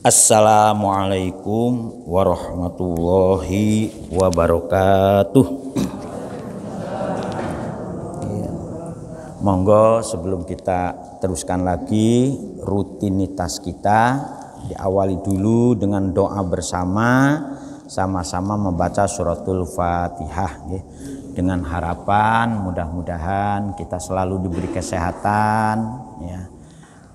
Assalamualaikum warahmatullahi wabarakatuh. Monggo sebelum kita teruskan lagi rutinitas kita, diawali dulu dengan doa bersama, sama-sama membaca suratul Fatihah dengan harapan mudah-mudahan kita selalu diberi kesehatan ya,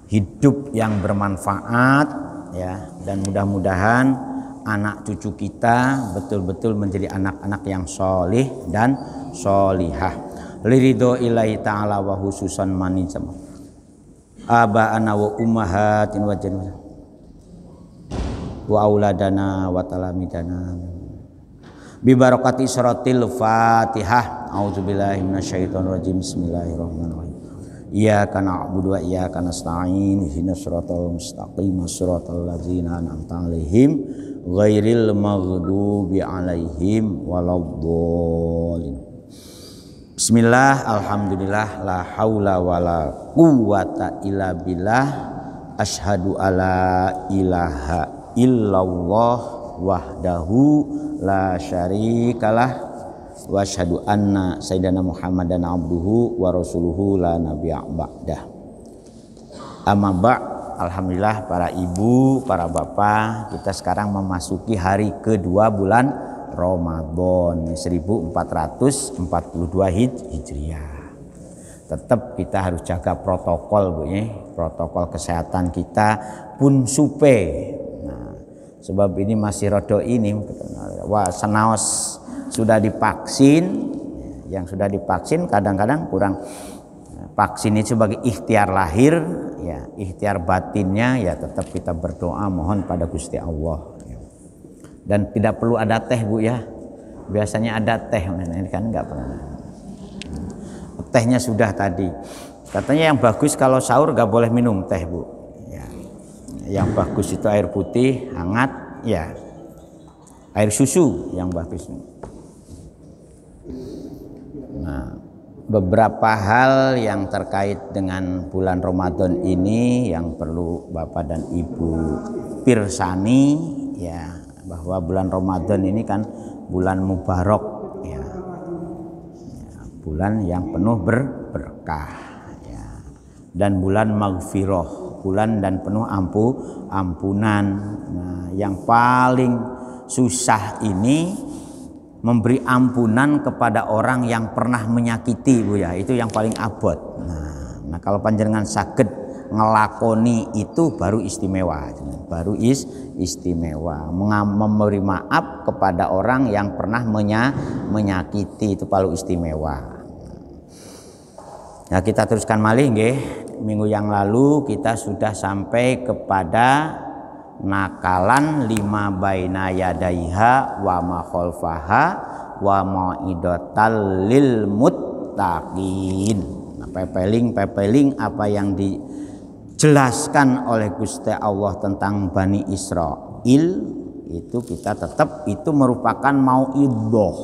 hidup yang bermanfaat ya, dan mudah-mudahan anak cucu kita betul-betul menjadi anak-anak yang solih dan solihah. Liridho ilahi ta'ala wa hususan manizam aba'ana wa ummahatin wa jannah wa auladana wa talamidana bibarakati suratil Fatihah. A'udzubillahi minasyaitonir rajim. Bismillahirrahmanirrahim. Iyyaka na'budu wa iyyaka nasta'in. Ihdinas siratal mustaqim, siratal ladzina an'amta 'alaihim ghairil maghdubi 'alaihim waladdallin. Bismillah, alhamdulillah, la haula wala quwwata illa billah. Asyhadu alla ilaha illallah wahdahu la syarikalah wa asyhadu anna sayyidana Muhammadan abduhu wa rasuluhu la nabiyya ba'dah. Amma ba', alhamdulillah para ibu, para bapak, kita sekarang memasuki hari kedua bulan Ramadan 1442 Hijriah. Tetap kita harus jaga protokol Bu ya, protokol kesehatan kita pun supe. Nah, sebab ini masih rodo ini wah senaos sudah divaksin, yang sudah divaksin kadang-kadang kurang. Vaksin ini sebagai ikhtiar lahir ya, ikhtiar batinnya ya tetap kita berdoa mohon pada Gusti Allah ya. Dan tidak perlu ada teh Bu ya, biasanya ada teh, ini kan enggak pernah. Tehnya sudah tadi, katanya yang bagus kalau sahur enggak boleh minum teh Bu ya. Yang bagus itu air putih hangat ya, air susu yang bagus. Nah, beberapa hal yang terkait dengan bulan Ramadan ini yang perlu Bapak dan Ibu pirsani ya, bahwa bulan Ramadan ini kan bulan mubarak ya, bulan yang penuh berkah ya, dan bulan maghfirah, bulan dan penuh ampunan. Nah, yang paling susah ini memberi ampunan kepada orang yang pernah menyakiti Bu ya, itu yang paling abot. Nah kalau panjenengan saged ngelakoni itu baru istimewa, baru istimewa. Memberi maaf kepada orang yang pernah menyakiti itu paling istimewa. Nah kita teruskan malih nggih. Minggu yang lalu kita sudah sampai kepada nakalan lima baina yadaiha wa ma khalfaha wa mau'idatal lil muttaqin. Nah, pepeling apa yang dijelaskan oleh Gusti Allah tentang Bani Israil itu kita tetap itu merupakan mau'idhah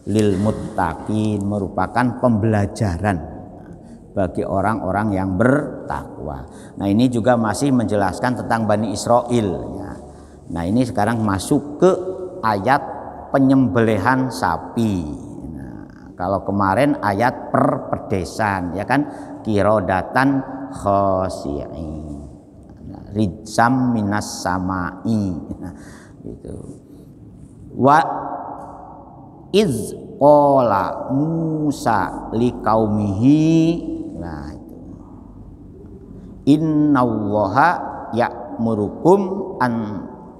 lil muttaqin, merupakan pembelajaran bagi orang-orang yang bertakwa. Nah ini juga masih menjelaskan tentang Bani Israil ya. Nah ini sekarang masuk ke ayat penyembelihan sapi. Nah, kalau kemarin ayat perpedesan ya kan, kirodatan khosi'in, rijsam minas samai. Nah, itu wa iz qala Musa liqaumihi. Nah itu innallaha ya'murukum an,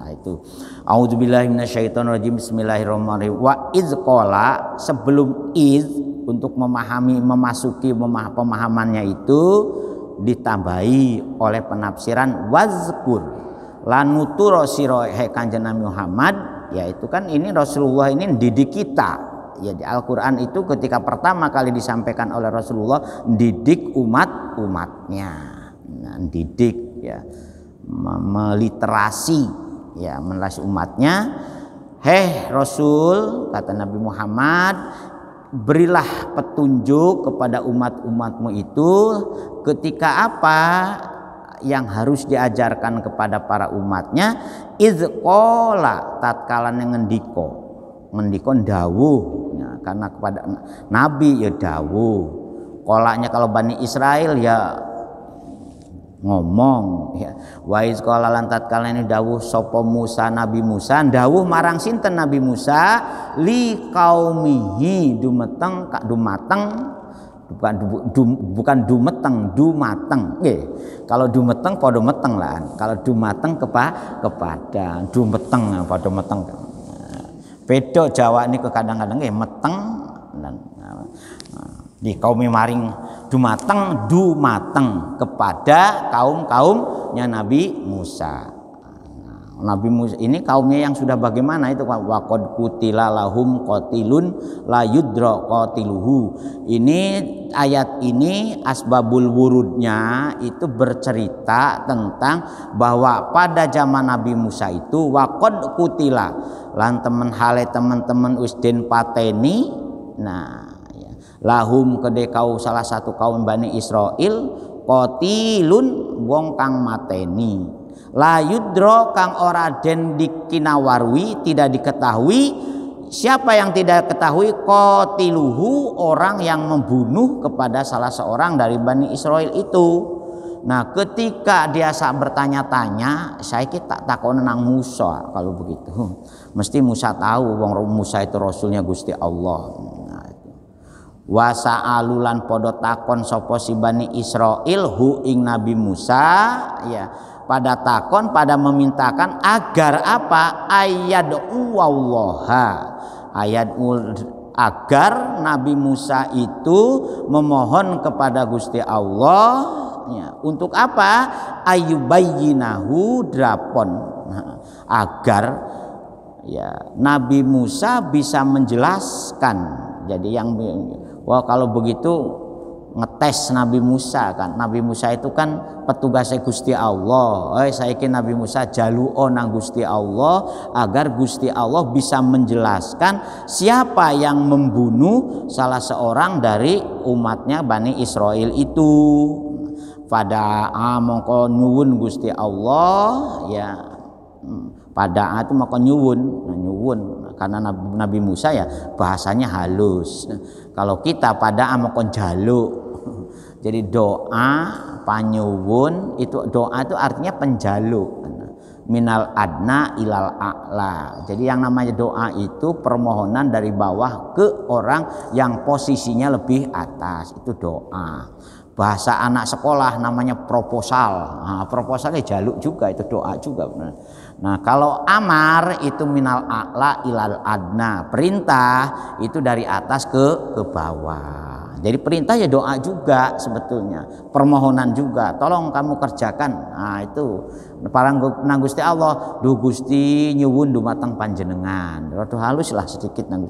nah itu a'udzubillahi minasyaitonir rajim. Bismillahirrahmanirrahim. Wa iz qala, sebelum iz untuk memasuki pemahamannya itu ditambahi oleh penafsiran wazkur lanuturo sira kanjeng Nabi Muhammad, yaitu kan ini Rasulullah ini didik kita ya. Di Al-Quran itu ketika pertama kali disampaikan oleh Rasulullah didik umatnya, nah, didik ya, meliterasi ya, meliterasi umatnya. Hei Rasul, kata Nabi Muhammad, berilah petunjuk kepada umat-umatmu itu ketika apa? yang harus diajarkan kepada para umatnya, izqala tatkala ngendiko dawuh ya, karena kepada nabi ya dawuh. Kolanya kalau Bani Israel ya ngomong ya. Wa izqala lan tatkala ini dawuh sapa Musa, Nabi Musa dawuh marang sinten Nabi Musa li qaumihi dumateng bukan dumeteng nggih. Kalau dumeteng padha meteng lah. Kalau dumateng kepada dumeteng padha meteng. Beda Jawa niku kadang-kadang nggih meteng dan di kaum maring dumateng kepada kaumnya Nabi Musa. Nabi Musa ini kaumnya yang sudah bagaimana itu, waqad qutila lahum qatilun la yudra qatiluhu. Ini ayat ini asbabul wurudnya itu bercerita tentang bahwa pada zaman Nabi Musa itu waqad qutila lan teman-teman usden pateni. Nah ya, lahum kedhe salah satu kaum Bani Israil qatilun wong kang mateni. La yudro kang ora den dikinawarwi, tidak diketahui. Siapa yang tidak ketahui? Qatiluhu, orang yang membunuh kepada salah seorang dari Bani Israel itu. Nah ketika dia saat bertanya-tanya, saya tak takon nang Musa. Kalau begitu mesti Musa tahu wong Musa itu rasulnya Gusti Allah. Wa sa'alulan podo takon sapa si Bani Israil hu ing Nabi Musa ya, pada takon, pada memintakan agar apa? Ayat agar Nabi Musa itu memohon kepada Gusti Allah ya, untuk apa? Ayubayyinahu drapon, agar ya Nabi Musa bisa menjelaskan. Jadi yang kalau begitu ngetes Nabi Musa kan. Nabi Musa itu kan petugasnya Gusti Allah. Saiki Nabi Musa jaluo nang Gusti Allah agar Gusti Allah bisa menjelaskan siapa yang membunuh salah seorang dari umatnya Bani Israel itu. Pada mongko nyuwun Gusti Allah ya. Pada itu maka nyuwun karena Nabi Musa ya bahasanya halus. Kalau kita pada maka jaluk. Jadi doa panyuwun itu, doa itu artinya penjaluk. Minal adna ilal a'la. Jadi yang namanya doa itu permohonan dari bawah ke orang yang posisinya lebih atas, itu doa. Bahasa anak sekolah namanya proposal. Nah, proposalnya jaluk juga, itu doa juga. Nah kalau amar itu minal a'la ilal adna, perintah itu dari atas ke bawah. Jadi perintah ya doa juga sebetulnya, permohonan juga. Tolong kamu kerjakan. Nah itu parang nang Gusti Allah, duh Gusti nyuwun dumateng panjenengan. Rada halus lah sedikit nang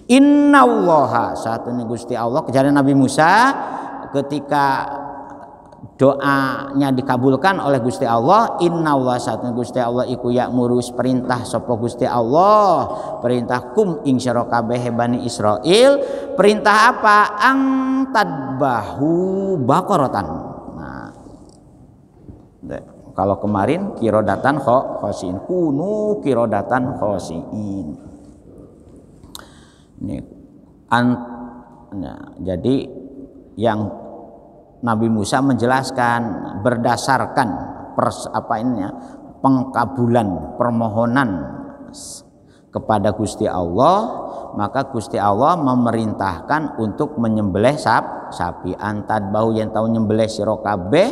Innallaha, satune Gusti Allah kejadian Nabi Musa ketika doanya dikabulkan oleh Gusti Allah. Innallaha, satune Gusti Allah iku ya'murus perintah sapa Gusti Allah, perintah kum ing sira kabeh Bani Israil. Perintah apa? Ang tadbahu baqaratan. Nah, kalau kemarin kirodatan khosiin, kunu kirodatan khosiin. Ini jadi yang Nabi Musa menjelaskan berdasarkan pengkabulan permohonan kepada Gusti Allah, maka Gusti Allah memerintahkan untuk menyembelih sapi. Antad bau yang tahu nyembelih sira kabeh,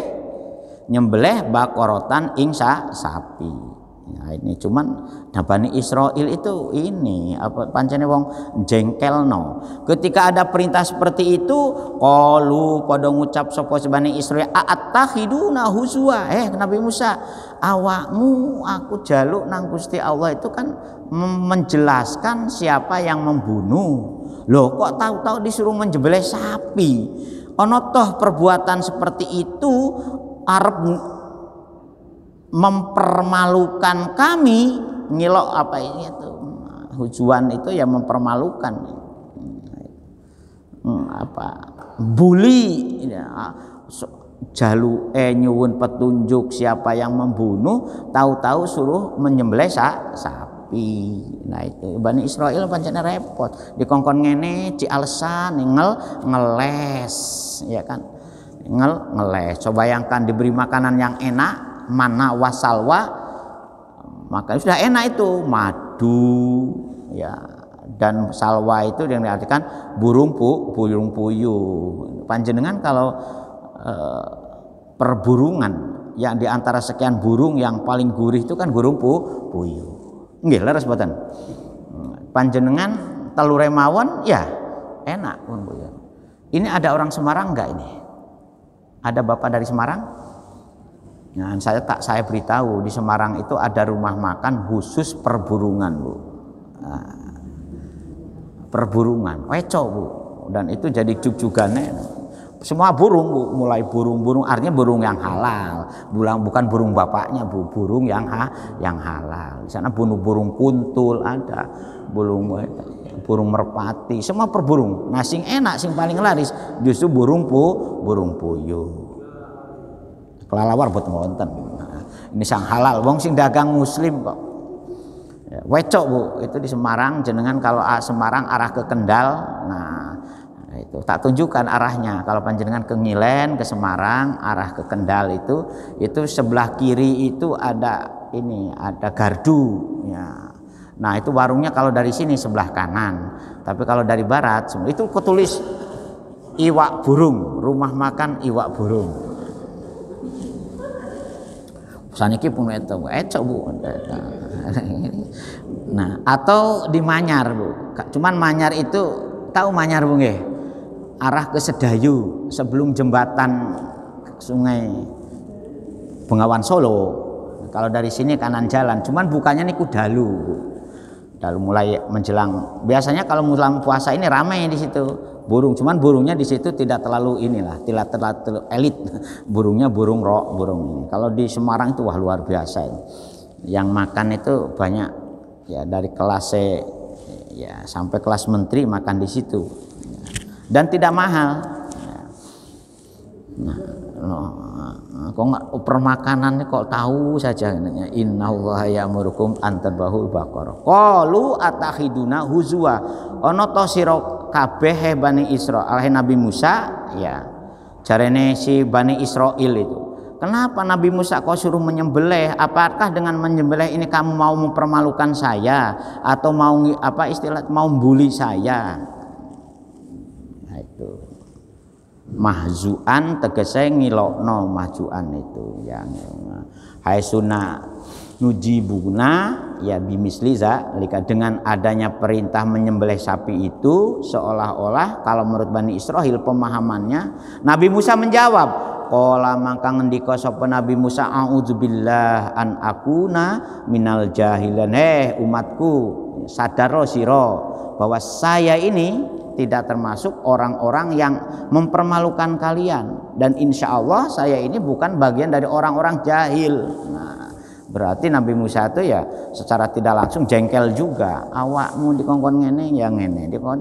nyembelih baqaratan ing sapi. Nah, ini cuman Bani Israil itu ini apa pancene wong jengkelno. Ketika ada perintah seperti itu, qalu padha ngucap sapa Bani Israil, a'attakhiduna huzwa. Nabi Musa, awakmu aku jaluk nang Gusti Allah itu kan menjelaskan siapa yang membunuh. Loh kok tahu-tahu disuruh menjembelih sapi? Ono toh perbuatan seperti itu arep mempermalukan kami, ngilok apa ini itu hujuan itu ya mempermalukan, bully ya, nyuwun petunjuk siapa yang membunuh, tahu-tahu suruh menyembelih sapi. Nah itu Bani Israil pancen repot. Dikongkon ngene ci alasan ngeles ya kan. Ngeles. Coba bayangkan diberi makanan yang enak, mana wasalwa, maka sudah enak itu, madu ya. Dan salwa itu yang diartikan burung puyuh. Panjenengan kalau perburungan yang diantara sekian burung yang paling gurih itu kan burung puyuh. Nggih leres boten. Panjenengan telure mawon ya enak burung puyuh. Ini ada orang Semarang enggak ini? Ada bapak dari Semarang? Nah, saya beritahu di Semarang itu ada rumah makan khusus perburungan, Bu. Nah, perburungan, weco, Bu. Dan itu jadi jug-jugannya. Semua burung, Bu, mulai burung artinya burung yang halal, bukan burung bapaknya, Bu, burung yang halal. Di sana burung kuntul ada, burung merpati, semua perburung. Nah, sing enak, sing paling laris justru burung puyuh. Kelalawar buat wonten. Nah, ini sang halal, wong sing dagang muslim kok. Ya, wecok, Bu, itu di Semarang. Jenengan kalau Semarang arah ke Kendal, nah itu tak tunjukkan arahnya. Kalau panjenengan ke Ngilen, ke Semarang, arah ke Kendal itu sebelah kiri itu ada gardu ya. Nah itu warungnya kalau dari sini sebelah kanan, tapi kalau dari barat itu ketulis iwak burung, rumah makan iwak burung. Saniki pun itu ecok, Bu. Nah atau di Manyar, Bu. Cuman Manyar itu tahu Manyar, Bu, nggih? Arah ke Sedayu sebelum jembatan Sungai Bengawan Solo. Kalau dari sini kanan jalan, cuman bukannya niku dalu. Dalu mulai menjelang. Biasanya kalau menjelang puasa ini ramai di situ burung, cuman burungnya di situ tidak terlalu tidak terlalu elit. Burungnya burung ini. Kalau di Semarang itu wah luar biasa. Yang makan itu banyak ya, dari kelas ya sampai kelas menteri makan di situ. Dan tidak mahal. Nah, kok nggak permakanan kok tahu saja namanya innallaha ya'murukum an tadbahul baqarah. Qalu atakhiduna huzwa. Ana to sira kabeh Bani Israil Nabi Musa ya. Jarene si Bani Israil itu. Kenapa Nabi Musa kau suruh menyembelih? Apakah dengan menyembelih ini kamu mau mempermalukan saya atau mau mau bully saya? Mahzuan tegese ngilokno mahjuan itu yang haisuna nujibuna ya bimisli zalika, dengan adanya perintah menyembelih sapi itu seolah-olah kalau menurut Bani Israil pemahamannya Nabi Musa menjawab qala maka ngendika sapa Nabi Musa a'udzubillah an akuna minal jahilan. Umatku sadaro sira bahwa saya ini tidak termasuk orang-orang yang mempermalukan kalian, dan insya Allah saya ini bukan bagian dari orang-orang jahil. Nah, berarti Nabi Musa itu ya secara tidak langsung jengkel juga. Awakmu dikongkon ngene ya ngene, dikon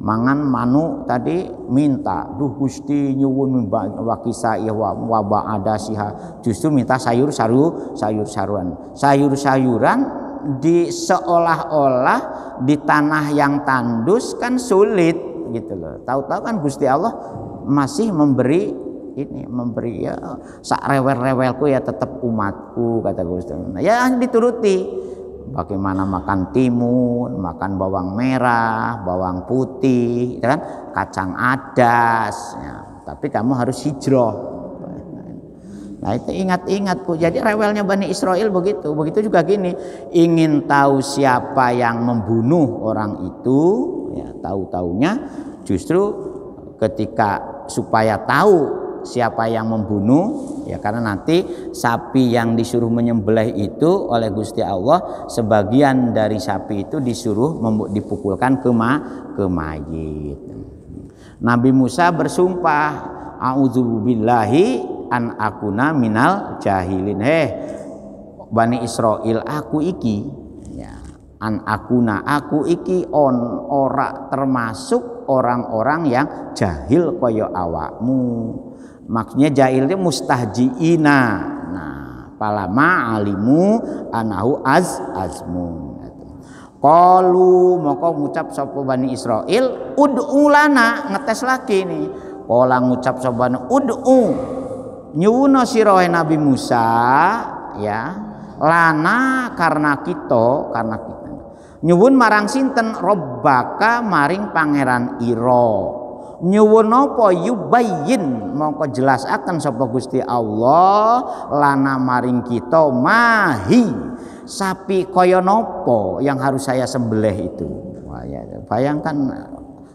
mangan manu tadi minta, duh Gusti nyuwun wakisai wa ba'adasiha, justru minta sayur-sayuran di seolah-olah di tanah yang tandus kan sulit gitu loh. Tahu-tahu kan Gusti Allah masih memberi ya sak rewel-rewelku ya tetap umatku kata Gusti. Nah, ya dituruti. Bagaimana makan timun, makan bawang merah, bawang putih, kan kacang adas ya. Tapi kamu harus hijrah. Nah itu ingat-ingat, Bu. Jadi rewelnya Bani Israil begitu juga gini, ingin tahu siapa yang membunuh orang itu ya, tahu-taunya justru ketika supaya tahu siapa yang membunuh ya, karena nanti sapi yang disuruh menyembelih itu oleh Gusti Allah, sebagian dari sapi itu disuruh dipukulkan ke mayit. Nabi Musa bersumpah a'udzubillahi an akuna minal jahilin. Bani Israil aku iki ya, an akuna aku iki ora termasuk orang-orang yang jahil kaya awakmu. Maksudnya jahil itu mustahjiina. Nah, palama alimu anahu azmun. Qalu moko ngucap sapa Bani Israil ud'u lana, ngetes lagi nih. Kala ngucap sapa ud'u nyuwuna sira Nabi Musa ya lana karena kita nyuwun marang sinten robbaka maring pangeran ira nyuwun apa yubayyin mongko jelasaken sapa Gusti Allah lana maring kita mahi sapi kaya nopo yang harus saya sembelih itu. Wah, ya, bayangkan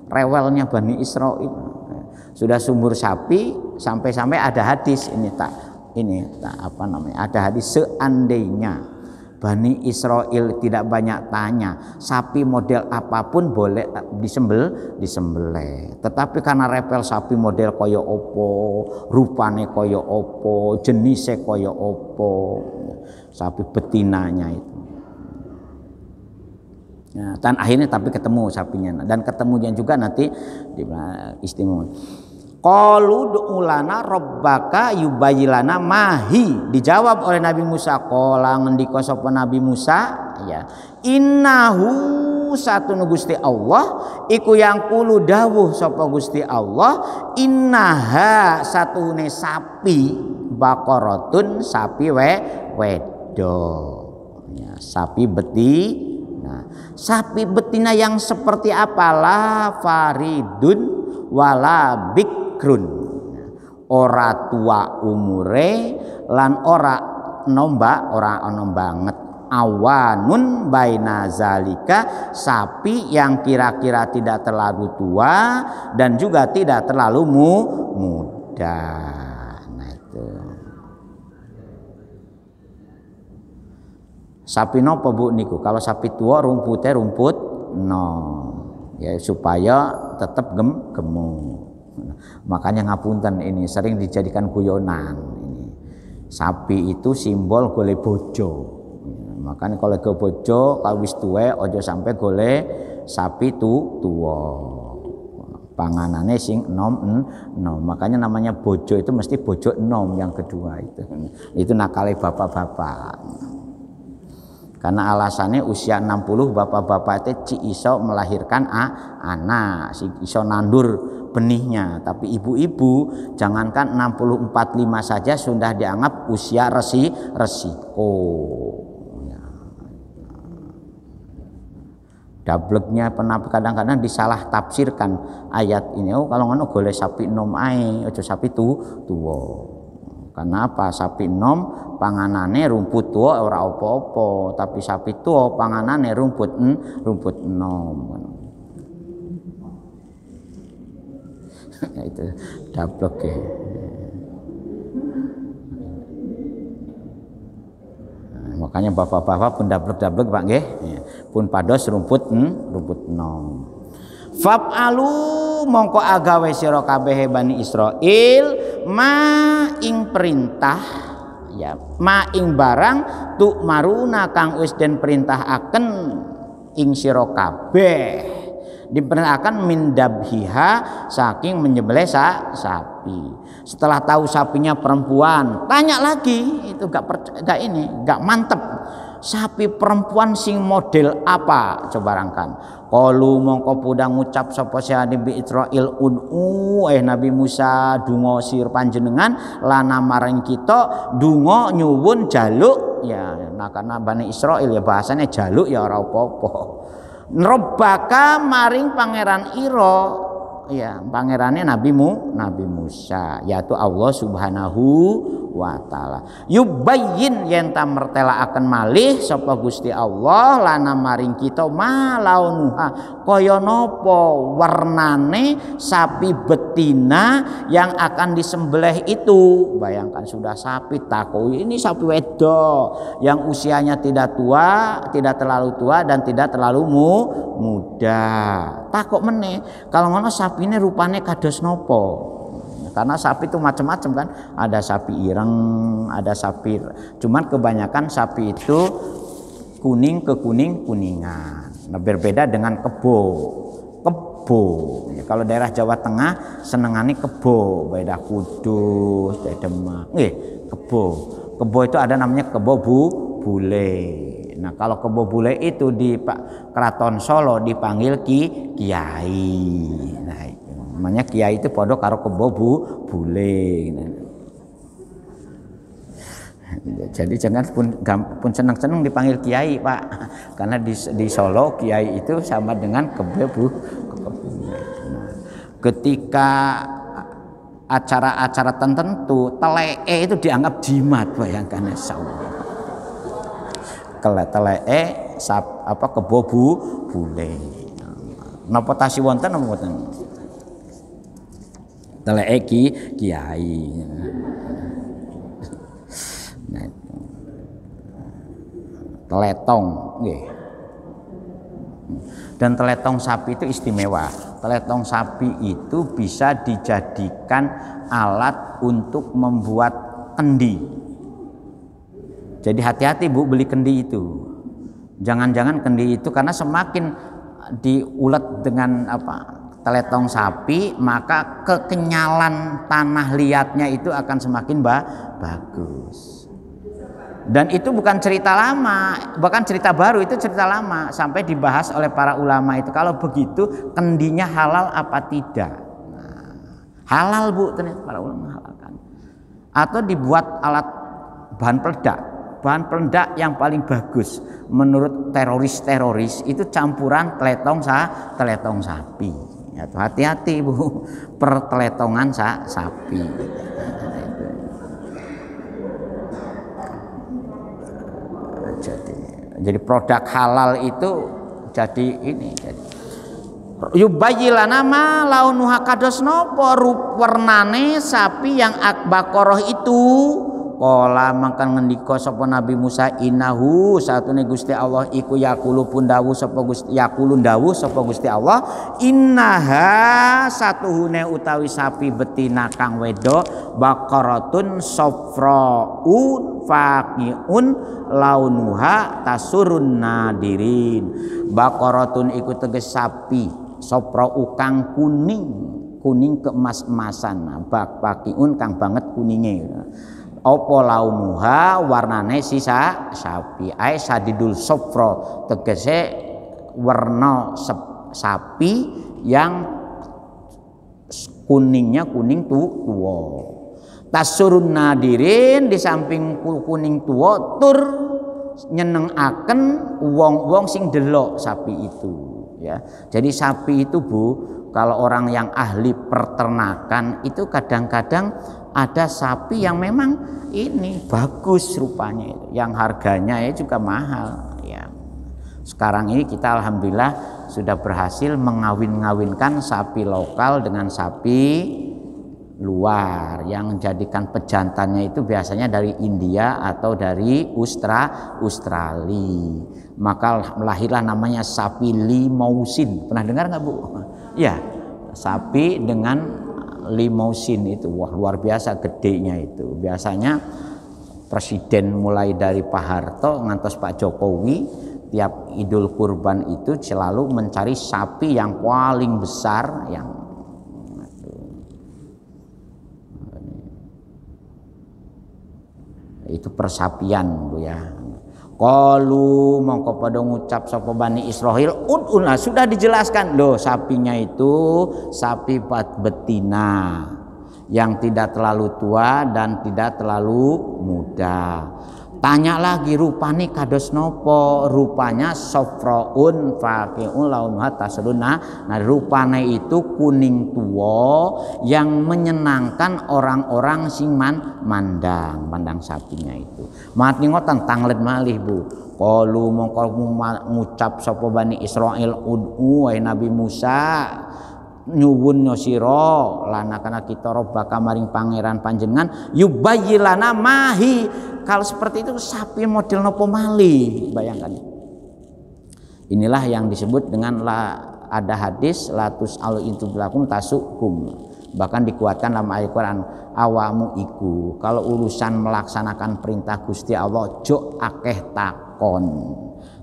rewelnya Bani Israil. Sudah sumur sapi sampai-sampai ada hadis ada hadis seandainya Bani Israil tidak banyak tanya sapi model apapun boleh disembelih. Tetapi karena repel sapi model koyo opo, rupane koyo opo, jenisnya koyo opo, sapi betinanya itu. Nah, dan akhirnya tapi ketemu sapinya dan ketemunya juga nanti di istimewa. Qalu du'ulana rabbaka yubayyilana mahi, dijawab oleh Nabi Musa. Qala ngendika sapa Nabi Musa ya innahu satunu Gusti Allah iku yang kulu dawuh sapa Gusti Allah innaha satune sapi baqaratun sapi wedo ya, sapi beti. Nah, sapi betina yang seperti apalah faridun wala bikrun, ora tua umure lan ora nombak, ora ono banget awanun baina zalika, sapi yang kira-kira tidak terlalu tua dan juga tidak terlalu muda. Nah itu sapi nopo Bu niku? Kalau sapi tua rumputnya rumput ya supaya tetap gemuk. Makanya ngapunten ini sering dijadikan guyonan ini. Sapi itu simbol golek bojo. Makanya kalau ke bojo kalau wis tuwe ojo sampai golek sapi tuwa. Panganane sing enom. Makanya namanya bojo itu mesti bojo enom yang kedua itu. Itu nakale bapak-bapak. Karena alasannya usia 60 bapak-bapak itu ci iso melahirkan anak, si iso nandur benihnya. Tapi ibu-ibu jangankan 60 45 saja sudah dianggap usia resiko. Ya. Dableknya kadang-kadang disalah tafsirkan ayat ini. Oh kalau ngono golek sapi enom ae, aja sapi tuwa. Karena apa? Sapi enom panganane rumput tua ora apa-apa, tapi sapi tua panganane rumput enom. Itu dablek ya. Nah, makanya bapak-bapak pun dablek Pak nggih. Pun pados rumput enom. Fa'alu mongko agawe sira kabeh Bani Israil ma ing perintah ya ma ing barang tu maruna kang wis den perintaaken ing sira kabeh diperintahkan mindabhiha saking menyembelih sapi. Setelah tahu sapinya perempuan tanya lagi itu gak mantep sapi perempuan sing model apa coba rangkan. Qalu mongko pudang ngucap sapa Nabi Israil un'u Nabi Musa donga sir panjenengan lana marang kita donga nyuwun jaluk ya. Nah karena Bani Israil ya bahasanya jaluk ya ora apa-apa. Rabbaka maring pangeran ira ya pangerane Nabi Musa yaitu Allah Subhanahu wa taala. Yubayyin yen ta mertelakaken malih sapa Gusti Allah lana maring kita malaunuha kaya napa warnane sapi betina yang akan disembelih itu. Bayangkan sudah sapi takoi ini sapi wedok yang usianya tidak tua, tidak terlalu tua dan tidak terlalu muda. Takok meneh kalau ngono sapine rupane kados nopo? Karena sapi itu macam-macam kan, ada sapi ireng, ada sapi, cuman kebanyakan sapi itu kuningan. Nah, berbeda dengan kebo. kebo. Ya, kalau daerah Jawa Tengah senengane kebo, daerah Kudus, daerah Demak. Kebo. Kebo itu ada namanya kebo bule. Nah, kalau kebo bule itu di Keraton Solo dipanggil kiai. Nah, itu namanya kiai itu padha karo kebo bule. Nah, jadi jangan pun senang-senang dipanggil kiai, Pak, karena di Solo kiai itu sama dengan kebo. Ketika acara-acara tertentu telee itu dianggap jimat, bayangkan telee kebo bule. Napa tasih wonten napa mboten? Telee kiai. Teletong nggih. Dan teletong sapi itu istimewa. Teletong sapi itu bisa dijadikan alat untuk membuat kendi. Jadi hati-hati Bu beli kendi itu. Jangan-jangan kendi itu karena semakin diulet dengan teletong sapi, maka kekenyalan tanah liatnya itu akan semakin bagus. Dan itu bukan cerita lama, bahkan cerita baru, itu cerita lama sampai dibahas oleh para ulama itu. Kalau begitu kendinya halal apa tidak? Nah, halal Bu, ternyata para ulama halalkan. Atau dibuat alat bahan peledak yang paling bagus menurut teroris itu campuran teletong sapi. Hati-hati Bu, perteletongan sapi. Jadi produk halal itu jadi ini. Yubayyilana ma launuha kados napa warnane sapi yang akbaqarah itu. Kala mangkan ngendika sapa Nabi Musa, innahu satune Gusti Allah iku yaqulu dawuh sapa Gusti Allah, innaha satuhune utawi sapi betina kang wedok baqaratun safraun faqiun launuha tasurun nadirin. Baqaratun iku teges sapi safrau kang kuning keemas-emasan, faqiun kang banget kuninge. Apa launuha warnane sisa sapi ai sadidul sofro tegese warna sapi yang kuningnya kuning tua. Tasurun nadirin, di samping kuning tua tur nyenengaken wong-wong sing delok sapi itu ya. Jadi sapi itu Bu, kalau orang yang ahli peternakan itu kadang-kadang ada sapi yang memang ini bagus rupanya itu, yang harganya ya juga mahal ya. Sekarang ini kita alhamdulillah sudah berhasil mengawin-ngawinkan sapi lokal dengan sapi luar, yang menjadikan pejantannya itu biasanya dari India atau dari Australia. Maka lahirlah namanya sapi limousin. Pernah dengar nggak Bu? Ya, sapi dengan limousin itu, wah luar biasa gedenya itu. Biasanya presiden mulai dari Pak Harto ngantos Pak Jokowi tiap Idul Kurban itu selalu mencari sapi yang paling besar, yang itu persapian Bu ya. Qalu mongko padha ngucap sapa Bani Israil, ud'una, sudah dijelaskan loh, sapinya itu sapi betina yang tidak terlalu tua dan tidak terlalu muda. Tanya lagi, rupane kados nopo? Rupanya sofraun faqiun launuha tasluna. Nah, rupane itu kuning tua yang menyenangkan orang-orang sing mandang sapinya itu. Mati ngoten tanglet malih Bu. Qalu mongko ngucap sapa Bani Israil, ud'u wa Nabi Musa, nyuwun sira lana kana kita robbaka maring pangeran panjenengan, yubayyilana mahi. Kalau seperti itu sapi model nopo malih, bayangkan. Inilah yang disebut dengan ada hadis latus al itu belakum tasukum. Bahkan dikuatkan dalam ayat Quran, awamu iku kalau urusan melaksanakan perintah Gusti Allah jo akeh takon.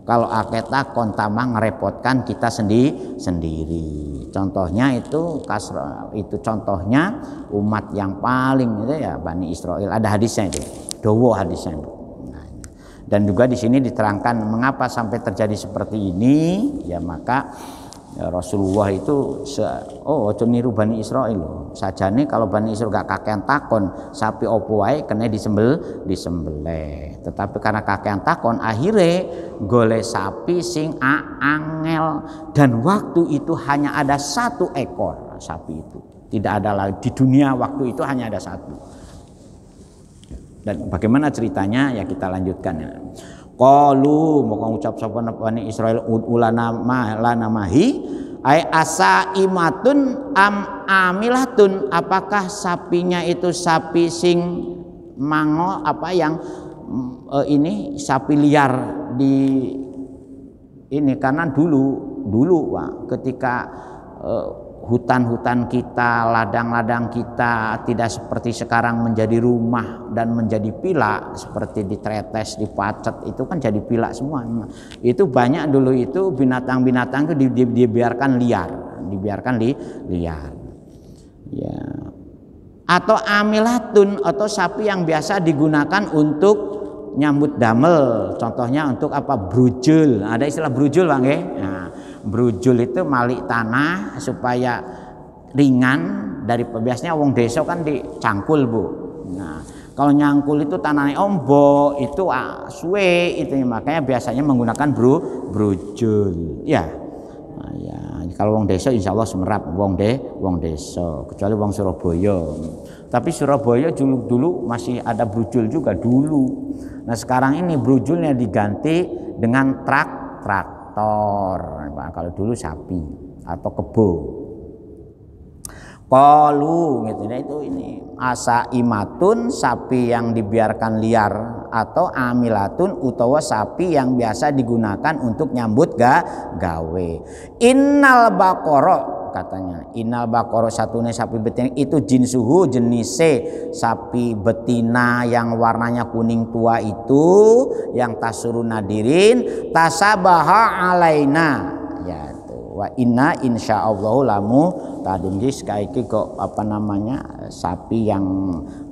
Kalau akeh takon tambah ngerepotkan kita sendiri. Contohnya itu contohnya umat yang paling itu ya Bani Israil. Ada hadisnya itu, dawa hadisnya. Nah, dan juga di sini diterangkan mengapa sampai terjadi seperti ini. Ya maka ya, Rasulullah itu ojo niru Bani Israil sajane kalau Bani Israil gak kakean takon sapi opo wae kena disembelih, tetapi karena kakean takon akhirnya golek sapi sing angel, dan waktu itu hanya ada 1 ekor sapi itu, tidak ada lagi di dunia waktu itu, hanya ada 1. Dan bagaimana ceritanya ya kita lanjutkan ya. Qalu mau ngucap sapa Bani Israil ulana mahi ai asaimatun am amilatun, apakah sapinya itu sapi sing mango apa yang ini sapi liar di ini, karena dulu Pak, ketika hutan-hutan kita, ladang-ladang kita tidak seperti sekarang menjadi rumah dan menjadi pilak seperti di Tretes, di Pacet itu kan jadi pilak semua. Itu banyak dulu itu binatang-binatang itu dibiarkan liar. Ya. Atau amilatun atau sapi yang biasa digunakan untuk nyambut damel, contohnya untuk apa? Brujul. Ada istilah brujul Bang nggih. Nah, brujul itu malik tanah supaya ringan, dari biasanya wong desa kan dicangkul Bu. Nah, kalau nyangkul itu tanahnya ombok itu suwe itu, makanya biasanya menggunakan brujul. Ya. Nah, ya, kalau wong desa insya Allah semerap wong desa, kecuali wong Surabaya. Tapi Surabaya dulu masih ada brujul juga dulu. Nah sekarang ini brujulnya diganti dengan traktor. Nah, kalau dulu sapi atau kebo. Qalu gitu ya, itu ini asaimatun sapi yang dibiarkan liar, atau amilatun utawa sapi yang biasa digunakan untuk nyambut gawe. Innal baqara katanya, innal baqara satune sapi betina itu jinsuhu jenise sapi betina yang warnanya kuning tua itu, yang tasurun nadirin tasabaha alaina ya tuh. Wa inna insyaallah lamu tadun kaiki kok apa namanya sapi yang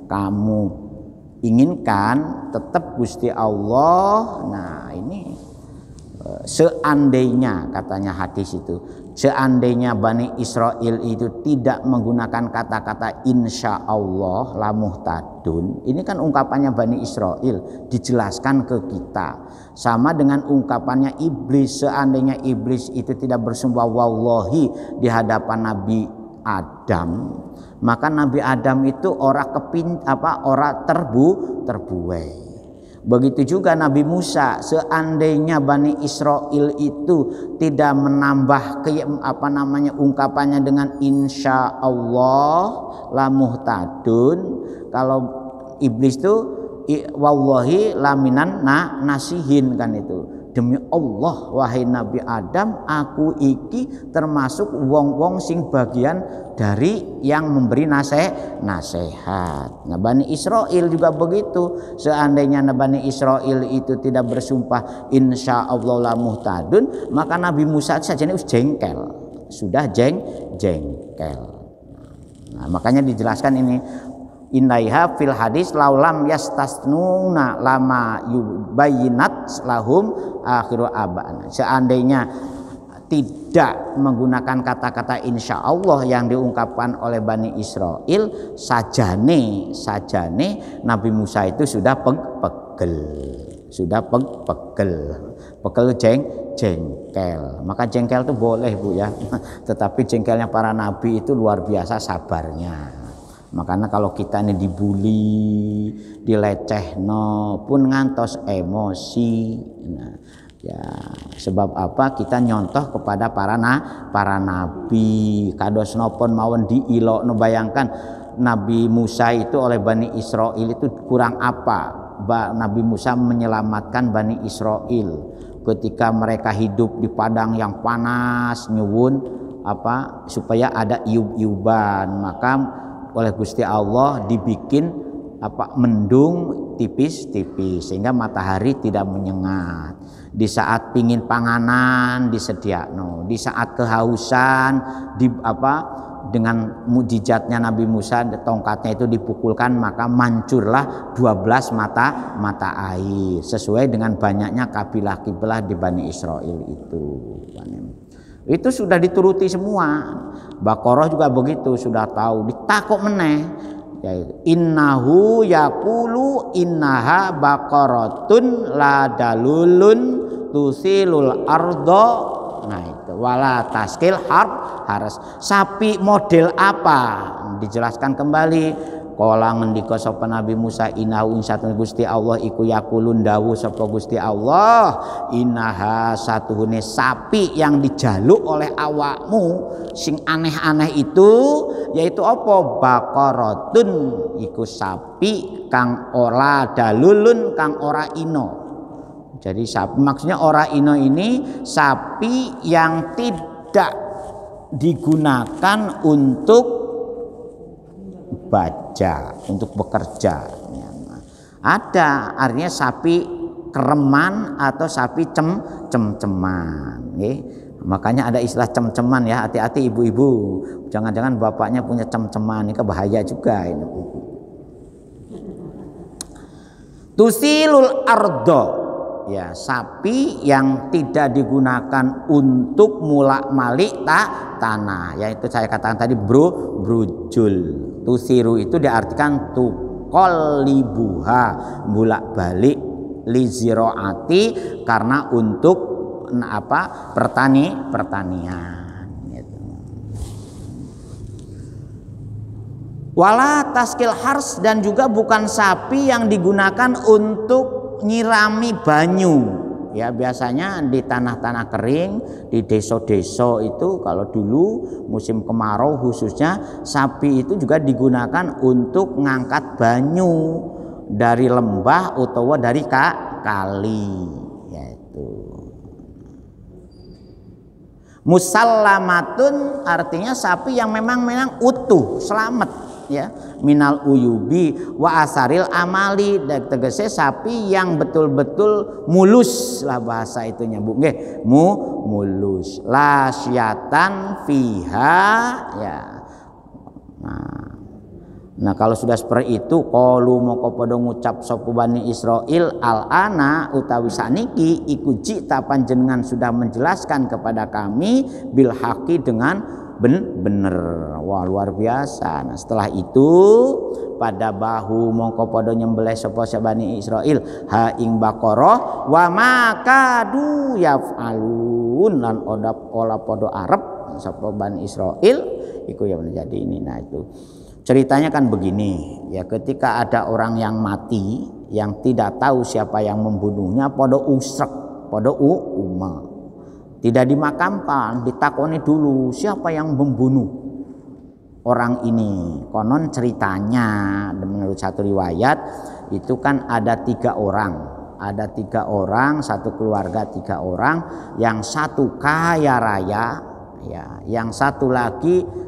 kamu inginkan tetap Gusti Allah. Nah ini seandainya katanya hadis itu, seandainya Bani Israil itu tidak menggunakan kata-kata insya Allah la muhtadun, ini kan ungkapannya Bani Israil dijelaskan ke kita, sama dengan ungkapannya iblis. Seandainya iblis itu tidak bersumpah wallahi di hadapan Nabi Adam, maka Nabi Adam itu ora terbuai. Begitu juga Nabi Musa, seandainya Bani Israil itu tidak menambah ungkapannya dengan insya Allah la muhtadun, kalau iblis itu wallahi laminan nasihin kan itu. Demi Allah wahai Nabi Adam, aku iki termasuk wong-wong sing bagian dari yang memberi nasihat. Nah Bani Israil juga begitu. Seandainya Bani Israil itu tidak bersumpah insya Allah la muhtadun, maka Nabi Musa saja ini sudah jengkel. Nah makanya dijelaskan ini, indaiha fil hadis laulam yastasnuna lama yubayinat lahum akhiru abana. Seandainya tidak menggunakan kata-kata insya Allah yang diungkapkan oleh Bani Israil, sajane Nabi Musa itu sudah pegel jengkel. Maka jengkel itu boleh Bu ya, tetapi jengkelnya para nabi itu luar biasa sabarnya. Makanya kalau kita ini dibully, dilecehno pun ngantos emosi. Nah, ya sebab apa? Kita nyontoh kepada para nabi. Kados nopon mawon diilokno, bayangkan Nabi Musa itu oleh Bani Israil itu kurang apa? Nabi Musa menyelamatkan Bani Israil ketika mereka hidup di padang yang panas, nyuwun supaya ada iub-iuban, maka oleh Gusti Allah dibikin mendung tipis-tipis sehingga matahari tidak menyengat. Di saat pingin panganan disediakno, di saat kehausan dengan mujizatnya Nabi Musa, tongkatnya itu dipukulkan maka mancurlah 12 mata air sesuai dengan banyaknya kabilah-kabilah di Bani Israel itu. Itu sudah dituruti semua. Baqarah juga begitu, sudah tahu, ditakok meneh. Innahu yaqulu innaha baqaratun la dalulun tusilul ardo. Nah itu wala taskil haras. Sapi model apa? Dijelaskan kembali. Kala ngendika sapa Nabi Musa, innahu insatun Gusti Allah iku yaqulun dawuh sapa Gusti Allah, innaha satuhune sapi yang dijaluk oleh awakmu sing aneh-aneh itu yaitu apa? Baqaratun iku sapi kang ora dalulun kang ora ino. Jadi sapi maksudnya ora ino ini sapi yang tidak digunakan untuk baja, untuk bekerja. Ada artinya sapi kereman atau sapi cem-ceman. Makanya ada istilah cem-ceman ya, hati-hati ibu-ibu. Jangan-jangan bapaknya punya cem-ceman, ini bahaya juga ini. Tusilul ardo, ya sapi yang tidak digunakan untuk mulak-malik tanah, yaitu saya katakan tadi brujul. Tusiru itu diartikan tuqallibuha, bolak-balik, liziroati karena untuk pertanian gitu. Wala taskil hars, dan juga bukan sapi yang digunakan untuk nyirami banyu. Ya biasanya di tanah-tanah kering, di desa-desa itu kalau dulu musim kemarau khususnya sapi itu juga digunakan untuk ngangkat banyu dari lembah utawa dari kali, yaitu musallamatun artinya sapi yang memang utuh, selamat ya, minal uyubi wa asaril amali, dan tegese sapi yang betul-betul mulus lah bahasa itunya Bu nggih, mulus la syatan fiha ya. Nah kalau sudah seperti itu, qalu moko padha ngucap sapa Bani Israil, al-ana utawi saniki iku jita panjenengan sudah menjelaskan kepada kami bil haqi dengan bener. Wah luar biasa. Nah setelah itu pada bahu mongko padha nyembelih sapa Bani Israil ha ing Baqarah wa makadu yaf'alun, lan ola padha arep sapa Bani Israil iku ya menjadi ini. Nah itu ceritanya kan begini ya, ketika ada orang yang mati yang tidak tahu siapa yang membunuhnya, podo usrek, podo umma, tidak dimakamkan, ditakoni dulu siapa yang membunuh orang ini. Konon ceritanya menurut satu riwayat itu kan ada 3 orang, satu keluarga 3 orang, yang satu kaya raya ya, yang satu lagi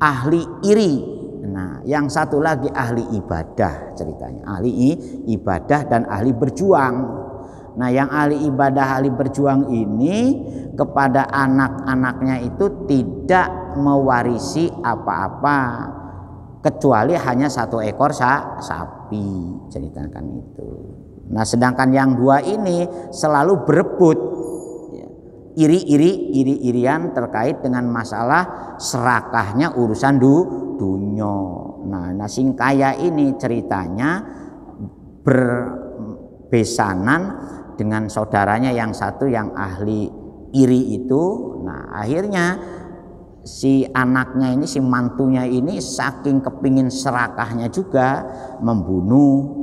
ahli iri. Nah, yang satu lagi ahli ibadah ceritanya. Ahli ibadah dan ahli berjuang. Nah, yang ahli ibadah, ahli berjuang ini kepada anak-anaknya itu tidak mewarisi apa-apa kecuali hanya 1 ekor sapi, ceritakan itu. Nah, sedangkan yang 2 ini selalu berebut iri-irian terkait dengan masalah serakahnya urusan dunia. Nah sing kaya ini ceritanya berbesanan dengan saudaranya yang satu yang ahli iri itu. Nah akhirnya si anaknya ini, si mantunya ini saking kepingin serakahnya juga membunuh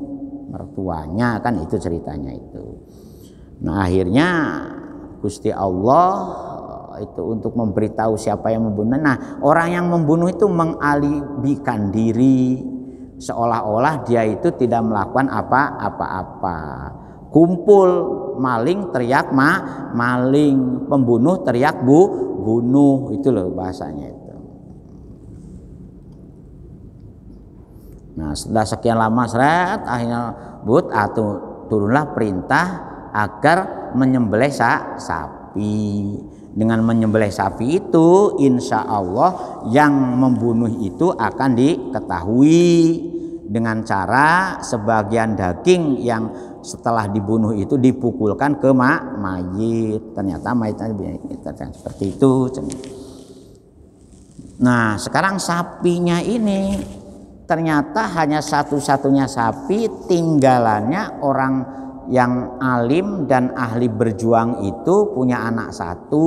mertuanya, kan itu ceritanya itu. Nah akhirnya Gusti Allah itu untuk memberitahu siapa yang membunuh. Nah, orang yang membunuh itu mengalibikan diri seolah-olah dia itu tidak melakukan apa-apa. Kumpul maling teriak maling, pembunuh teriak bunuh, itu loh bahasanya itu. Nah, setelah sekian lama seret, akhirnya turunlah perintah agar menyembelih sapi. Dengan menyembelih sapi itu, insya Allah yang membunuh itu akan diketahui dengan cara sebagian daging yang setelah dibunuh itu dipukulkan ke mayit. Ternyata mayitnya seperti itu. Nah, sekarang sapinya ini ternyata hanya satu-satunya sapi, tinggalannya orang yang alim dan ahli berjuang itu punya anak satu,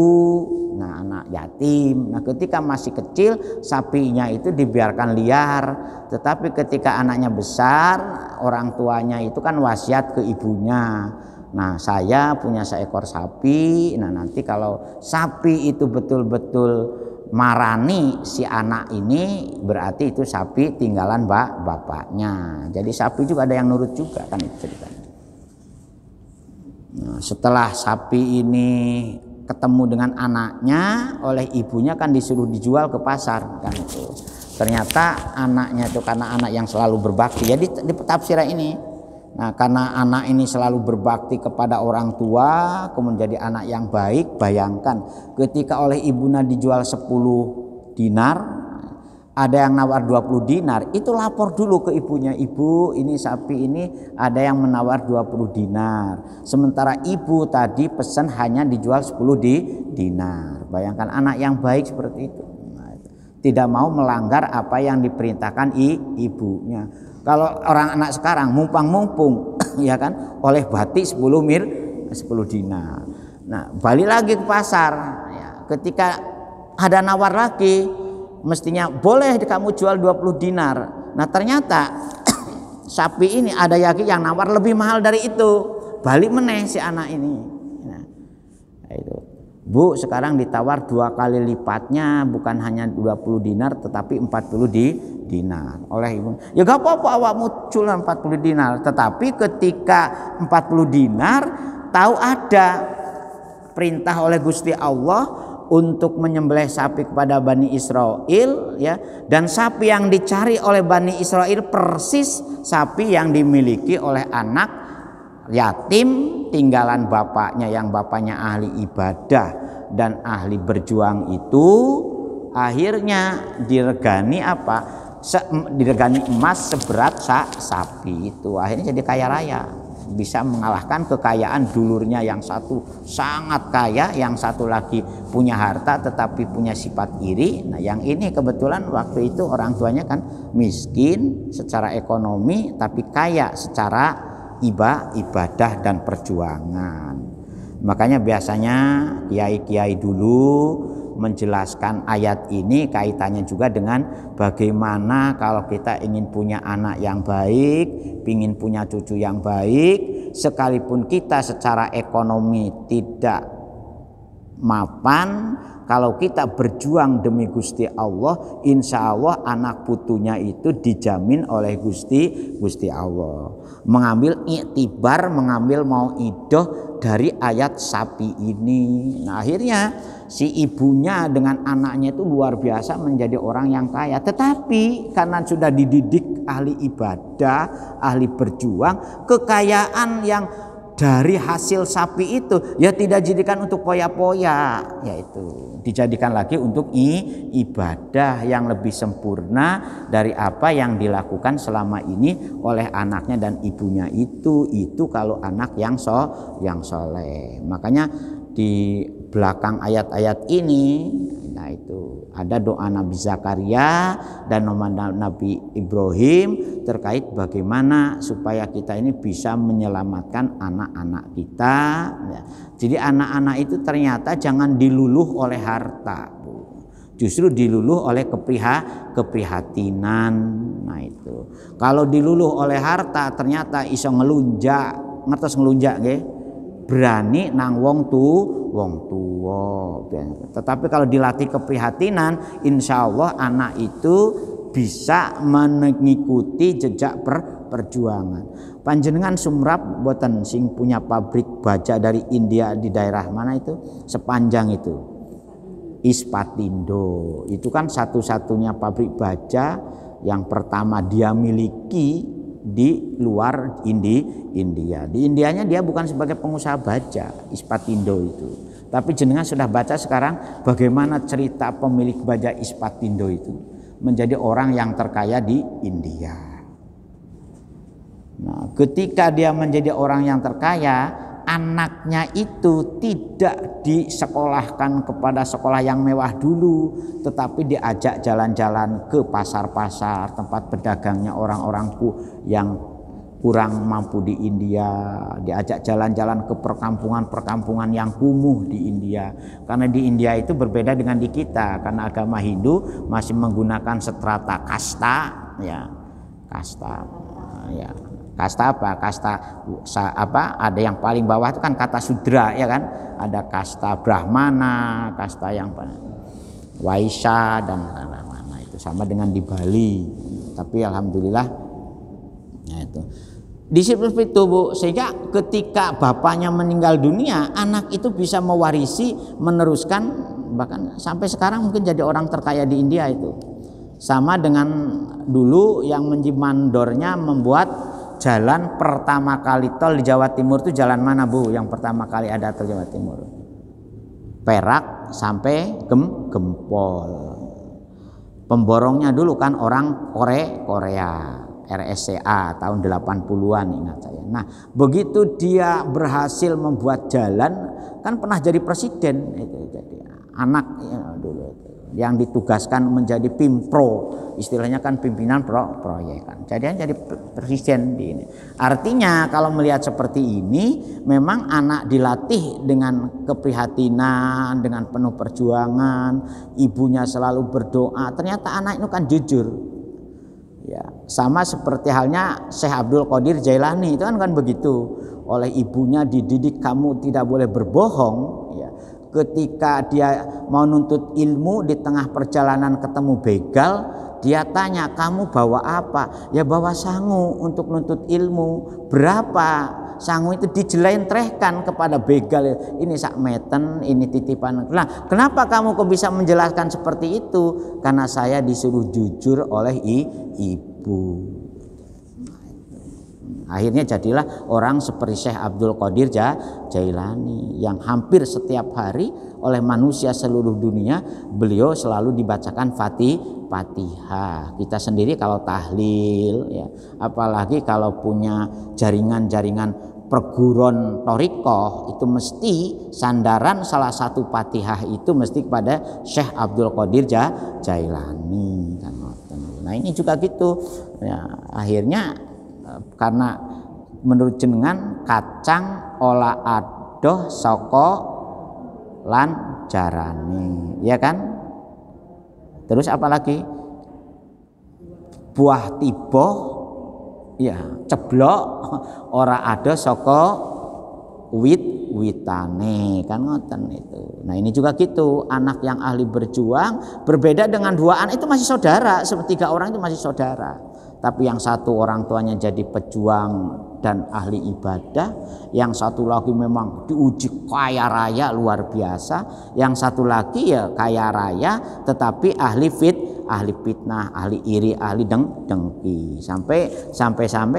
nah anak yatim. Nah, ketika masih kecil sapinya itu dibiarkan liar, tetapi ketika anaknya besar, orang tuanya itu kan wasiat ke ibunya. Nah, saya punya seekor sapi. Nah, nanti kalau sapi itu betul-betul marani si anak ini, berarti itu sapi tinggalan bapaknya. Jadi sapi juga ada yang nurut juga, kan itu ceritanya. Nah, setelah sapi ini ketemu dengan anaknya, oleh ibunya kan disuruh dijual ke pasar, kan itu. Ternyata anaknya itu karena anak yang selalu berbakti. Jadi di tafsiran ini, nah karena anak ini selalu berbakti kepada orang tua, kemudian jadi anak yang baik. Bayangkan ketika oleh ibunya dijual 10 dinar, ada yang nawar 20 dinar, itu lapor dulu ke ibunya, ibu ini sapi ini ada yang menawar 20 dinar, sementara ibu tadi pesan hanya dijual 10 dinar. Bayangkan anak yang baik seperti itu, tidak mau melanggar apa yang diperintahkan ibunya. Kalau orang anak sekarang mumpung ya kan, oleh batik 10 dinar. Nah, balik lagi ke pasar ya, ketika ada nawar lagi, mestinya boleh kamu jual 20 dinar. Nah, ternyata sapi ini ada lagi yang nawar lebih mahal dari itu. Balik meneh si anak ini. Nah, itu. Bu, sekarang ditawar 2 kali lipatnya, bukan hanya 20 dinar tetapi 40 dinar. Oleh ibu, ya gak apa-apa awakmu jual 40 dinar, tetapi ketika 40 dinar tahu ada perintah oleh Gusti Allah untuk menyembelih sapi kepada Bani Israel, ya, dan sapi yang dicari oleh Bani Israel persis sapi yang dimiliki oleh anak yatim tinggalan bapaknya, yang bapaknya ahli ibadah dan ahli berjuang itu. Akhirnya diregani apa? Diregani emas seberat sapi itu. Akhirnya jadi kaya raya, bisa mengalahkan kekayaan dulurnya yang satu sangat kaya, yang satu lagi punya harta tetapi punya sifat iri. Nah, yang ini kebetulan waktu itu orang tuanya kan miskin secara ekonomi tapi kaya secara ibadah dan perjuangan. Makanya biasanya kiai-kiai dulu menjelaskan ayat ini kaitannya juga dengan bagaimana kalau kita ingin punya anak yang baik, ingin punya cucu yang baik, sekalipun kita secara ekonomi tidak mapan, kalau kita berjuang demi Gusti Allah, insya Allah anak putunya itu dijamin oleh Gusti Allah. Mengambil iktibar, mengambil mau'idoh dari ayat sapi ini. Nah, akhirnya si ibunya dengan anaknya itu luar biasa menjadi orang yang kaya. Tetapi karena sudah dididik ahli ibadah, ahli berjuang, kekayaan yang dari hasil sapi itu ya tidak dijadikan untuk poya-poya, yaitu dijadikan lagi untuk ibadah yang lebih sempurna dari apa yang dilakukan selama ini oleh anaknya dan ibunya itu kalau anak yang soleh. Makanya di belakang ayat-ayat ini, nah itu ada doa Nabi Zakaria dan Nabi Ibrahim terkait bagaimana supaya kita ini bisa menyelamatkan anak-anak kita. Jadi anak-anak itu ternyata jangan diluluh oleh harta, justru diluluh oleh keprihatinan. Nah itu kalau diluluh oleh harta ternyata iso ngelunjak, ngertos ngelunjak nggih, berani nang wong tuwa. Tetapi kalau dilatih keprihatinan, insya Allah anak itu bisa mengikuti jejak perjuangan. Panjenengan sumrap boten sing punya pabrik baja dari India di daerah mana itu? Sepanjang itu Ispatindo. Itu kan satu-satunya pabrik baja yang pertama dia miliki di luar India. Di Indianya dia bukan sebagai pengusaha baja, Ispatindo itu. Tapi jenengan sudah baca sekarang bagaimana cerita pemilik baja Ispatindo itu menjadi orang yang terkaya di India. Nah, ketika dia menjadi orang yang terkaya, anaknya itu tidak disekolahkan kepada sekolah yang mewah dulu, tetapi diajak jalan-jalan ke pasar-pasar, tempat pedagangnya orang-orang yang kurang mampu di India, diajak jalan-jalan ke perkampungan-perkampungan yang kumuh di India. Karena di India itu berbeda dengan di kita, karena agama Hindu masih menggunakan strata kasta, ya, kasta, ya. Kasta apa? Kasta apa? Ada yang paling bawah itu kan kata sudra, ya kan? Ada kasta brahmana, kasta yang waisya dan mana itu sama dengan di Bali. Tapi alhamdulillah, ya itu. Disiplin itu, Bu, sehingga ketika bapaknya meninggal dunia, anak itu bisa mewarisi, meneruskan, bahkan sampai sekarang mungkin jadi orang terkaya di India itu. Sama dengan dulu yang menjadi mandornya membuat jalan pertama kali tol di Jawa Timur itu jalan mana, Bu? Yang pertama kali ada tol Jawa Timur. Perak sampai Gempol. Pemborongnya dulu kan orang Korea, RSCA tahun 80-an, ingat saya. Nah, begitu dia berhasil membuat jalan, kan pernah jadi presiden itu, jadi anak ya, dulu itu yang ditugaskan menjadi pimpro, istilahnya kan pimpinan proyek kan. Jadi presiden di ini. Artinya kalau melihat seperti ini, memang anak dilatih dengan keprihatinan, dengan penuh perjuangan, ibunya selalu berdoa. Ternyata anak itu kan jujur. Ya, sama seperti halnya Syekh Abdul Qadir Jailani itu kan begitu. Oleh ibunya dididik, kamu tidak boleh berbohong, ya. Ketika dia mau nuntut ilmu, di tengah perjalanan ketemu begal, dia tanya, kamu bawa apa? Ya bawa sangu untuk nuntut ilmu. Berapa? Sangu itu dijelentrehkan kepada begal. Ini sak meten, ini titipan. Nah, kenapa kamu kok bisa menjelaskan seperti itu? Karena saya disuruh jujur oleh ibu. Akhirnya jadilah orang seperti Syekh Abdul Qadir Jailani yang hampir setiap hari oleh manusia seluruh dunia beliau selalu dibacakan Fatihah. Kita sendiri kalau tahlil, ya, apalagi kalau punya jaringan-jaringan perguruan thariqah, itu mesti sandaran salah satu Fatihah itu mesti kepada Syekh Abdul Qadir Jailani. Nah ini juga gitu. Ya, akhirnya karena menurut jenengan kacang olah adoh saka lan jarane, ya kan? Terus apalagi buah tiba, ya ceblok ora adoh saka witane, kan ngoten itu. Nah ini juga gitu, anak yang ahli berjuang berbeda dengan dua anak itu masih saudara, sepertiga orang itu masih saudara. Tapi yang satu orang tuanya jadi pejuang dan ahli ibadah, yang satu lagi memang diuji kaya raya luar biasa, yang satu lagi ya kaya raya tetapi ahli fitnah, ahli iri, ahli dengki. Sampai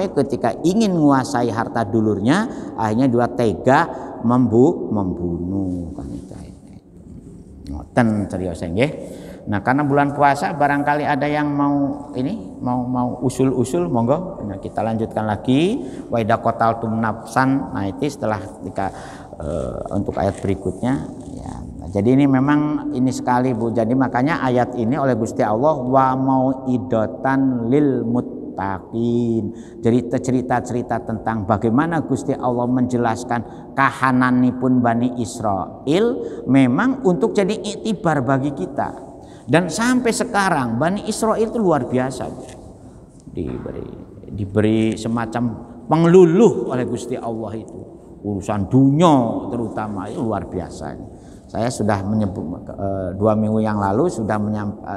ketika ingin menguasai harta dulurnya, akhirnya dua tega membunuh kan itu. Ngoten serius nggih. Nah, karena bulan puasa barangkali ada yang mau usul-usul, monggo. Nah, kita lanjutkan lagi wa idza qataltum nafsan. Nah, itu setelah untuk ayat berikutnya ya. Nah, jadi ini memang ini sekali, Bu. Jadi makanya ayat ini oleh Gusti Allah wa mauidatan lil muttaqin. Jadi cerita-cerita tentang bagaimana Gusti Allah menjelaskan kahananipun Bani Israel memang untuk jadi iktibar bagi kita. Dan sampai sekarang Bani Israel itu luar biasa, diberi semacam pengeluluh oleh Gusti Allah itu, urusan dunia terutama itu luar biasa. Saya sudah menyebut 2 minggu yang lalu sudah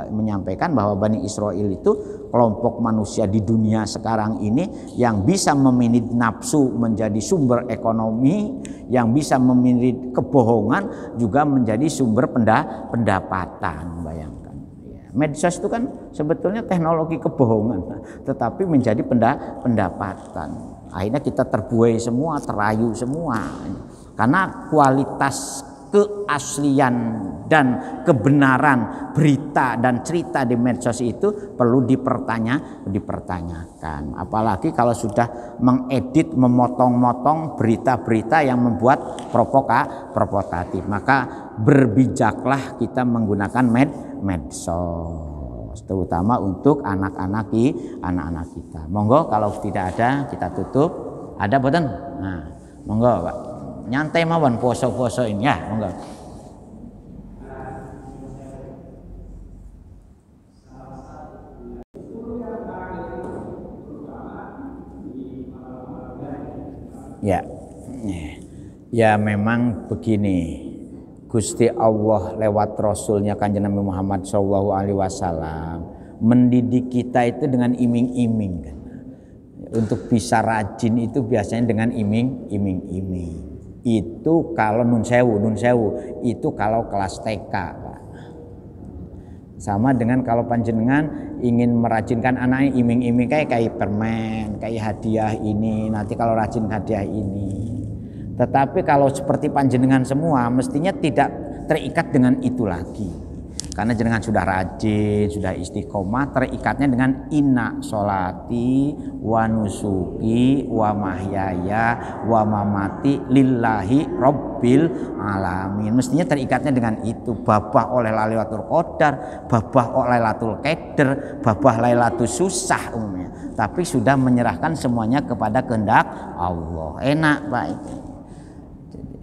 menyampaikan bahwa Bani Israel itu kelompok manusia di dunia sekarang ini yang bisa meminit nafsu menjadi sumber ekonomi, yang bisa meminit kebohongan juga menjadi sumber pendapatan. Bayangkan ya. Medsos itu kan sebetulnya teknologi kebohongan, tetapi menjadi pendapatan. Akhirnya kita terbuai semua, terayu semua. Karena kualitas keaslian dan kebenaran berita dan cerita di medsos itu perlu dipertanyakan. Apalagi kalau sudah mengedit, memotong-motong berita-berita yang membuat provokatif. Maka berbijaklah kita menggunakan medsos, terutama untuk anak-anak kita. Monggo kalau tidak ada kita tutup. Ada boten? Nah, monggo Pak. Nyantai mawon poso-poso ini ya, monggo. Ya. Ya memang begini. Gusti Allah lewat Rasulnya Kanjeng Nabi Muhammad SAW mendidik kita itu dengan iming-iming kan. Untuk bisa rajin itu biasanya dengan iming-iming. Itu kalau nun sewu itu kalau kelas TK Pak. Sama dengan kalau panjenengan ingin merajinkan anaknya iming-iming kayak permen, kayak hadiah ini, nanti kalau rajin hadiah ini. Tetapi kalau seperti panjenengan semua mestinya tidak terikat dengan itu lagi. Karena jenengan sudah rajin, sudah istiqomah, terikatnya dengan inna sholati wa nusuki wa mahyaya wa mamati lillahi rabbil alamin. Mestinya terikatnya dengan itu. Babah oleh Lailatul Qadar, babah oleh Lailatul Qadar, babah Lailatul susah umumnya. Tapi sudah menyerahkan semuanya kepada kehendak Allah. Enak Pak itu.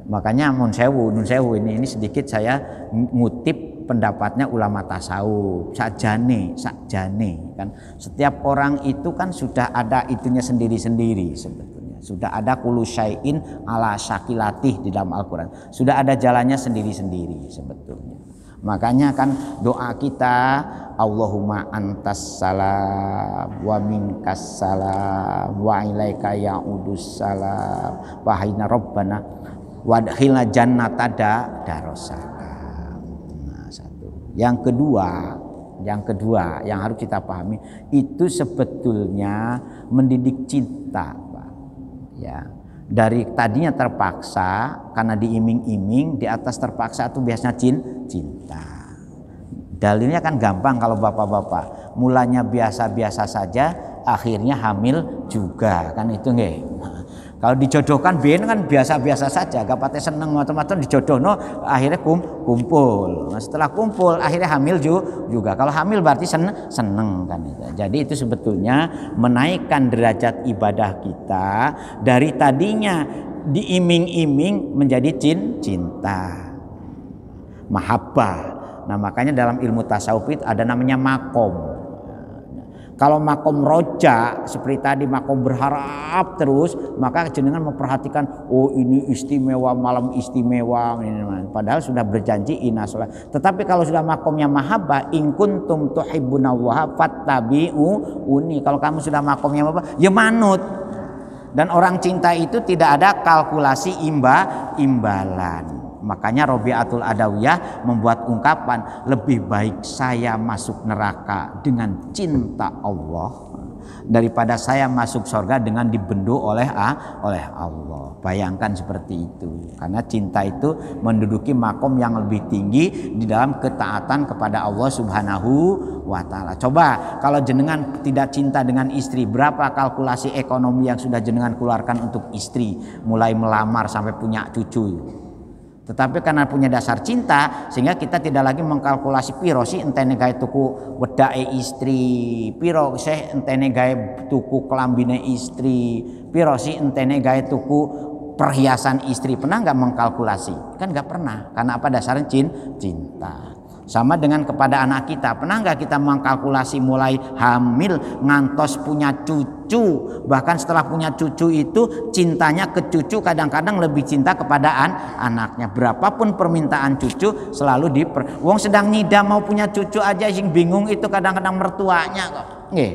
Makanya nun sewu ini sedikit saya ngutip pendapatnya ulama tasawuf. Sakjane kan setiap orang itu kan sudah ada itunya sendiri-sendiri sebetulnya. Sudah ada kullu syai'in ala syakilatih di dalam Al-Qur'an. Sudah ada jalannya sendiri-sendiri sebetulnya. Makanya kan doa kita Allahumma antas salam wa minkas salam wa ilaika ya'udus salam wa hayna rabbana wadkhilna jannata darussalam. Nah, satu. Yang kedua yang harus kita pahami itu sebetulnya mendidik cinta, Pak. Ya. Dari tadinya terpaksa karena diiming-iming, di atas terpaksa itu biasanya cinta. Dalilnya kan gampang kalau bapak-bapak. Mulanya biasa-biasa saja, akhirnya hamil juga, kan itu nggih. Kalau dijodohkan ben kan biasa-biasa saja, gak pate seneng macam-macam dijodohno akhirnya kumpul. Nah, setelah kumpul akhirnya hamil juga. Kalau hamil berarti seneng kan itu. Jadi itu sebetulnya menaikkan derajat ibadah kita dari tadinya diiming-iming menjadi cinta. Mahabbah. Nah, makanya dalam ilmu tasawuf itu ada namanya makom. Kalau makom roja seperti tadi makom berharap terus, maka jenengan memperhatikan oh ini istimewa, malam istimewa ini. Padahal sudah berjanji inna sholat. Tetapi kalau sudah makomnya mahabbah, in kuntum tuhibbunallaha fattabi'uni. Kalau kamu sudah makomnya apa? Ya manut. Dan orang cinta itu tidak ada kalkulasi imbalan. Makanya Robi'atul Adawiyah membuat ungkapan lebih baik saya masuk neraka dengan cinta Allah daripada saya masuk surga dengan dibendu oleh Allah. Bayangkan seperti itu. Karena cinta itu menduduki makom yang lebih tinggi di dalam ketaatan kepada Allah Subhanahu wa ta'ala. Coba kalau jenengan tidak cinta dengan istri, berapa kalkulasi ekonomi yang sudah jenengan keluarkan untuk istri, mulai melamar sampai punya cucu. Tetapi karena punya dasar cinta sehingga kita tidak lagi mengkalkulasi piro sih entene gawe tuku wedake istri, piro sih entene gawe tuku kelambine istri, piro sih entene gawe tuku perhiasan istri. Pernah nggak mengkalkulasi? Kan nggak pernah. Karena apa dasarnya cinta. Sama dengan kepada anak kita, pernah nggak kita mengkalkulasi mulai hamil ngantos punya cucu, bahkan setelah punya cucu itu cintanya ke cucu kadang-kadang lebih cinta kepada anaknya. Berapapun permintaan cucu selalu wong sedang ngidam mau punya cucu aja sing bingung itu kadang-kadang mertuanya kok. Nggih.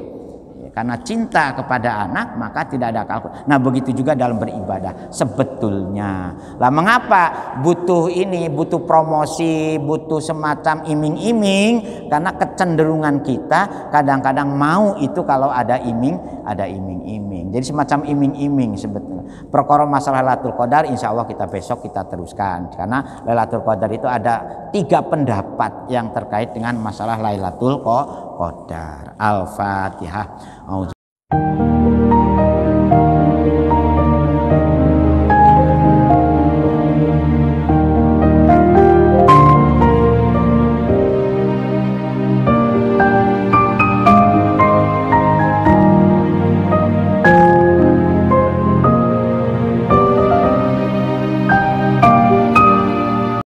Karena cinta kepada anak maka tidak ada kalkul. Nah begitu juga dalam beribadah sebetulnya. Lah mengapa butuh ini, butuh promosi, butuh semacam iming-iming? Karena kecenderungan kita kadang-kadang mau itu kalau ada iming-iming. Jadi semacam iming-iming sebetulnya. Perkara masalah Lailatul Qadar insya Allah kita besok kita teruskan. Karena Lailatul Qadar itu ada 3 pendapat yang terkait dengan masalah Lailatul Qadar. Al-Fatihah.